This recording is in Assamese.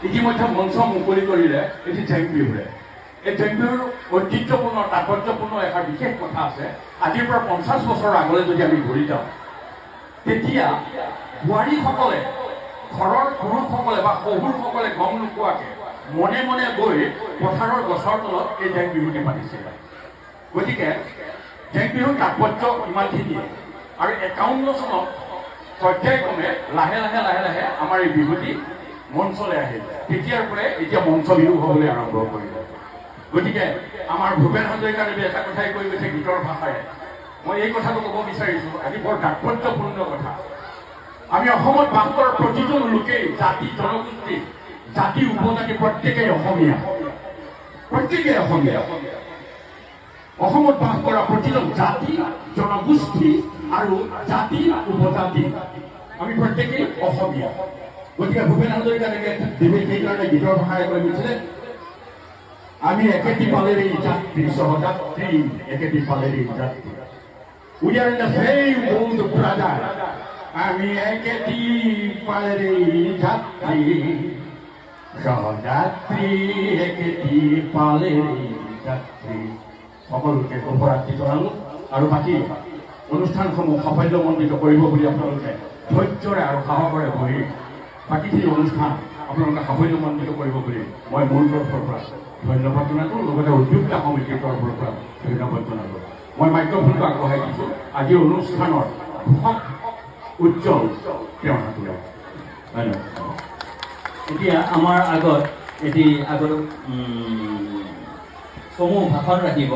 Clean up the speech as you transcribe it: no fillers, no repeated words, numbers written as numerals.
ইতিমধ্যে মঞ্চ মুকলি কৰিলে এটি জেং বিহুৰে। এই জেং বিহুৰ ঐতিহ্যপূৰ্ণ তাৎপৰ্যপূৰ্ণ এষাৰ বিশেষ কথা আছে। আজিৰ পৰা 50 বছৰ আগলৈ যদি আমি ঘূৰি যাওঁ, তেতিয়া বোৱাৰীসকলে ঘৰৰ পুৰুষসকলে বা শহুৰসকলে গম নোপোৱাকৈ মনে মনে গৈ পথাৰৰ গছৰ তলত এই জেং বিহুটি পাতিছিলে। গতিকে জেং বিহুৰ তাৎপৰ্য ইমানখিনিয়ে। আৰু 51 চনত পৰ্যায়ক্ৰমে লাহে লাহে লাহে লাহে আমাৰ এই বিহুটি মঞ্চলৈ আহিল। তেতিয়াৰ পৰাই এতিয়া মঞ্চ বিহু হ'বলৈ আৰম্ভ কৰিলে। গতিকে আমাৰ ভূপেন হাজৰিকাদেৱে এটা কথাই কৈ গৈছে গীতৰ ভাষাৰে। মই এই কথাটো ক'ব বিচাৰিছোঁ, আজি বৰ তাৎপৰ্যপূৰ্ণ কথা। আমি অসমত বাস কৰা প্ৰতিজন লোকেই জাতি জনগোষ্ঠী জাতি উপজাতি প্ৰত্যেকেই অসমীয়া, প্ৰত্যেকেই অসমীয়া। অসমত বাস কৰা প্ৰতিজন জাতি জনগোষ্ঠী আৰু জাতি উপজাতি আমি প্ৰত্যেকেই অসমীয়া। গতিকে ভূপেন হাজৰিকাদেৱে সেইকাৰণে গীতৰ ভাষাৰে কৈ গৈছিলে, আমি একেটি পালেৰেই যাত্ৰী সহযাত্ৰী, একেটি পালেৰেই যাত্ৰী। We are in the same boat, brother. আমি একেটি পালেৰেই যাত্ৰী সহযাত্ৰী, একেটি পালেৰেই যাত্ৰী। সকলোকে শুভৰাত্ৰি জনালোঁ। আৰু বাকী অনুষ্ঠানসমূহ সাফল্যমণ্ডিত কৰিব বুলি আপোনালোকে ধৈৰ্যৰে আৰু সাহসৰে বহি বাকীখিনি অনুষ্ঠান আপোনালোকে সাফল্যমণ্ডিত কৰিব বুলি মই মোৰ তৰফৰ পৰা ধন্যবাদ জনালোঁ। লগতে উদ্যোক্তা সমিতিৰ তৰফৰ পৰা ধন্যবাদ জনালোঁ। মই মাইক্ৰফোনটো আগবঢ়াই দিছোঁ আজিৰ অনুষ্ঠানৰ ঘোষক উজ্জ্বল তেওঁৰ হাতলৈ। ধন্যবাদ। এতিয়া আমাৰ আগত সমূহ ভাষণ ৰাখিব